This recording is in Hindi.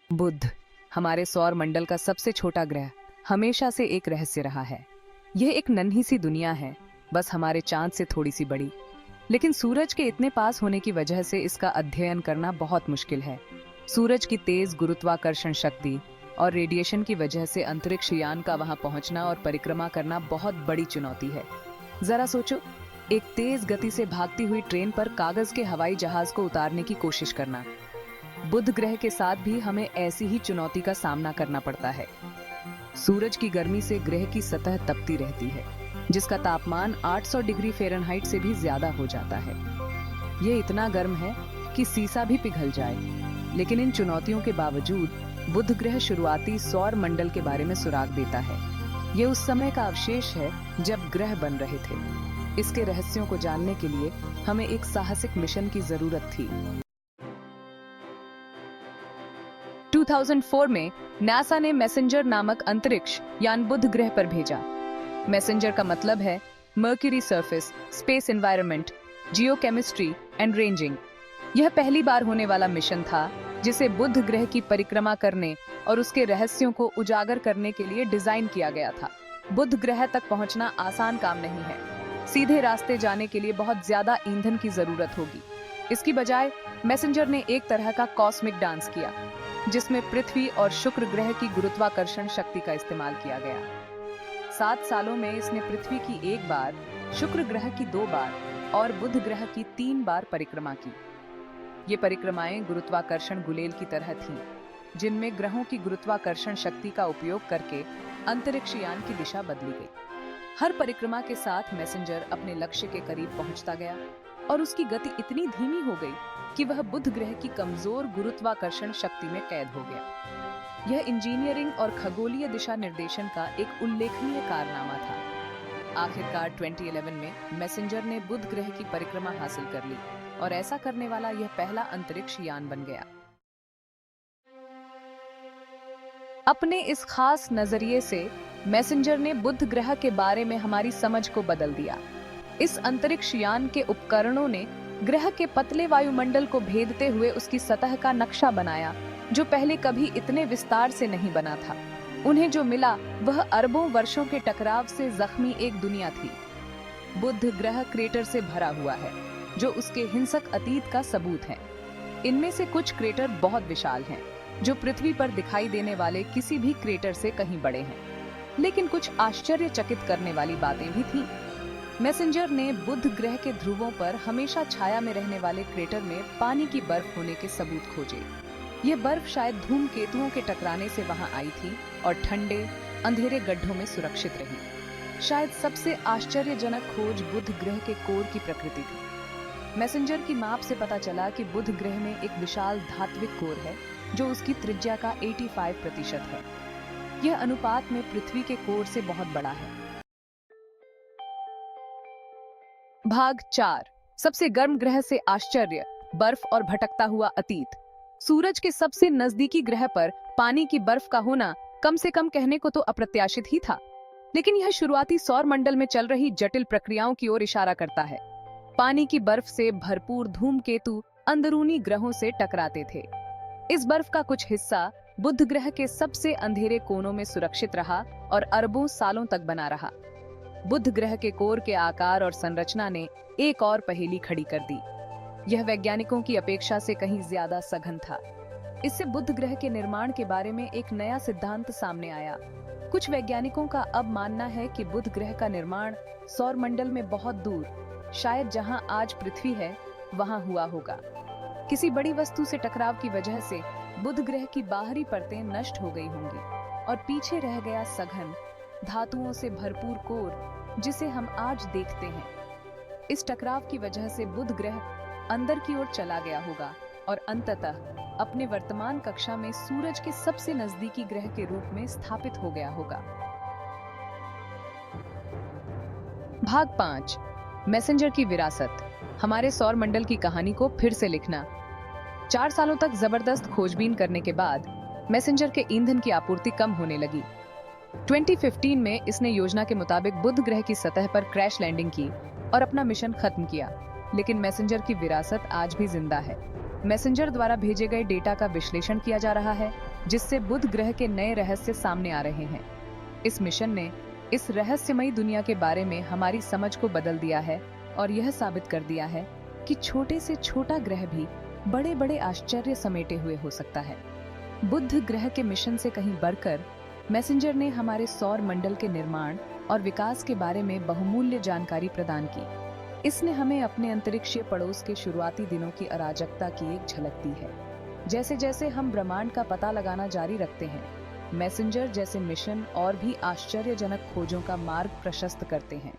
बुध हमारे सौर मंडल का सबसे छोटा ग्रह हमेशा से एक रहस्य रहा है। यह एक नन्ही सी दुनिया है, बस हमारे चांद से थोड़ी सी बड़ी। लेकिन सूरज के इतने पास होने की वजह से इसका अध्ययन करना बहुत मुश्किल है। सूरज की तेज गुरुत्वाकर्षण शक्ति और रेडिएशन की वजह से अंतरिक्ष यान का वहां पहुंचना और परिक्रमा करना बहुत बड़ी चुनौती है। जरा सोचो, एक तेज गति से भागती हुई ट्रेन पर कागज के हवाई जहाज को उतारने की कोशिश करना। बुध ग्रह के साथ भी हमें ऐसी ही चुनौती का सामना करना पड़ता है। सूरज की गर्मी से ग्रह की सतह तपती रहती है, जिसका तापमान 800 डिग्री फ़ारेनहाइट से भी ज्यादा हो जाता है। यह इतना गर्म है कि सीसा भी पिघल जाए। लेकिन इन चुनौतियों के बावजूद बुध ग्रह शुरुआती सौर मंडल के बारे में सुराग देता है। यह उस समय का अवशेष है जब ग्रह बन रहे थे। इसके रहस्यों को जानने के लिए हमें एक साहसिक मिशन की जरूरत थी। 2004 में नासा ने मैसेंजर नामक अंतरिक्ष यान बुध ग्रह पर भेजा। मैसेंजर का मतलब है mercury surface, space environment, geochemistry and ranging. यह पहली बार होने वाला मिशन था जिसे बुध ग्रह की परिक्रमा करने और उसके रहस्यों को उजागर करने के लिए डिजाइन किया गया था। बुध ग्रह तक पहुंचना आसान काम नहीं है। सीधे रास्ते जाने के लिए बहुत ज्यादा ईंधन की जरूरत होगी। इसकी बजाय मैसेंजर ने एक तरह का कॉस्मिक डांस किया, जिसमें पृथ्वी और शुक्र ग्रह की गुरुत्वाकर्षण शक्ति का इस्तेमाल किया गया। 7 सालों में इसने पृथ्वी की 1 बार, शुक्र ग्रह की 2 बार और बुध ग्रह की 3 बार परिक्रमा की। ये परिक्रमाएं गुरुत्वाकर्षण गुलेल की तरह थीं, जिनमें ग्रहों की गुरुत्वाकर्षण शक्ति का उपयोग करके अंतरिक्ष यान की दिशा बदली गई। हर परिक्रमा के साथ मैसेंजर अपने लक्ष्य के करीब पहुंचता गया और उसकी गति इतनी धीमी हो गई कि वह बुध ग्रह की कमजोर गुरुत्वाकर्षण शक्ति में कैद हो गया। यह इंजीनियरिंग और खगोलीय दिशा निर्देशन का एक उल्लेखनीय कारनामा था। आखिरकार 2011 में मैसेंजर ने बुध ग्रह की परिक्रमा हासिल कर ली और ऐसा करने वाला यह पहला अंतरिक्ष यान बन गया। अपने इस खास नजरिए से मैसेंजर ने बुध ग्रह के बारे में हमारी समझ को बदल दिया। इस अंतरिक्ष यान के उपकरणों ने ग्रह के पतले वायुमंडल को भेदते हुए उसकी सतह का नक्शा बनाया, जो पहले कभी इतने विस्तार से नहीं बना था। उन्हें जो मिला वह अरबों वर्षों के टकराव से जख्मी एक दुनिया थी। बुध ग्रह क्रेटर से भरा हुआ है, जो उसके हिंसक अतीत का सबूत है। इनमें से कुछ क्रेटर बहुत विशाल हैं, जो पृथ्वी पर दिखाई देने वाले किसी भी क्रेटर से कहीं बड़े हैं। लेकिन कुछ आश्चर्यचकित करने वाली बातें भी थीं। मैसेंजर ने बुध ग्रह के ध्रुवों पर हमेशा छाया में रहने वाले क्रेटर में पानी की बर्फ होने के सबूत खोजे। यह बर्फ शायद धूमकेतुओं के टकराने से वहां आई थी और ठंडे, अंधेरे गड्ढों में सुरक्षित रही। शायद सबसे आश्चर्यजनक खोज बुध ग्रह के कोर की प्रकृति थी। मैसेंजर की माप से पता चला कि बुध ग्रह में एक विशाल धात्विक कोर है, जो उसकी त्रिज्या का 85% है। यह अनुपात में पृथ्वी के कोर से बहुत बड़ा है। भाग 4, सबसे गर्म ग्रह से आश्चर्य, बर्फ और भटकता हुआ अतीत। सूरज के सबसे नजदीकी ग्रह पर पानी की बर्फ का होना कम से कम कहने को तो अप्रत्याशित ही था, लेकिन यह शुरुआती सौर मंडल में चल रही जटिल प्रक्रियाओं की ओर इशारा करता है। पानी की बर्फ से भरपूर धूमकेतु अंदरूनी ग्रहों से टकराते थे। इस बर्फ का कुछ हिस्सा बुध ग्रह के सबसे अंधेरे कोनों में सुरक्षित रहा और अरबों सालों तक बना रहा। बुध ग्रह के कोर के आकार और संरचना ने एक और पहेली खड़ी कर दी। यह वैज्ञानिकों की अपेक्षा से कहीं ज्यादा सघन था। इससे बुध ग्रह के निर्माण के बारे में एक नया सिद्धांत सामने आया। कुछ वैज्ञानिकों का अब मानना है कि बुध ग्रह का निर्माण सौर मंडल में बहुत दूर, शायद जहां आज पृथ्वी है, वहां हुआ होगा। किसी बड़ी वस्तु से टकराव की वजह से बुध ग्रह की बाहरी परतें नष्ट हो गई होंगी और पीछे रह गया सघन, धातुओं से भरपूर कोर, जिसे हम आज देखते हैं। इस टकराव की वजह से बुध ग्रह अंदर की ओर चला गया होगा और अंततः अपने वर्तमान कक्षा में सूरज के सबसे नजदीकी ग्रह के रूप में स्थापित हो गया होगा। भाग 5, मैसेंजर की विरासत, हमारे सौर मंडल की कहानी को फिर से लिखना। 4 सालों तक जबरदस्त खोजबीन करने के बाद मैसेंजर के ईंधन की आपूर्ति कम होने लगी। 2015 में इसने योजना के मुताबिक बुध ग्रह की सतह पर क्रैश लैंडिंग की और अपना मिशन खत्म किया। लेकिन मैसेंजर की विरासत आज भी जिंदा है। मैसेंजर द्वारा भेजे गए डेटा का विश्लेषण किया जा रहा है, जिससे बुध ग्रह के नए रहस्य सामने आ रहे हैं। इस मिशन ने इस रहस्यमयी दुनिया के बारे में हमारी समझ को बदल दिया है और यह साबित कर दिया है कि छोटे से छोटा ग्रह भी बड़े बड़े आश्चर्य समेटे हुए हो सकता है। बुध ग्रह के मिशन से कहीं बढ़कर मैसेंजर ने हमारे सौर मंडल के निर्माण और विकास के बारे में बहुमूल्य जानकारी प्रदान की। इसने हमें अपने अंतरिक्षीय पड़ोस के शुरुआती दिनों की अराजकता की एक झलक दी है। जैसे जैसे हम ब्रह्मांड का पता लगाना जारी रखते हैं, मैसेंजर जैसे मिशन और भी आश्चर्यजनक खोजों का मार्ग प्रशस्त करते हैं।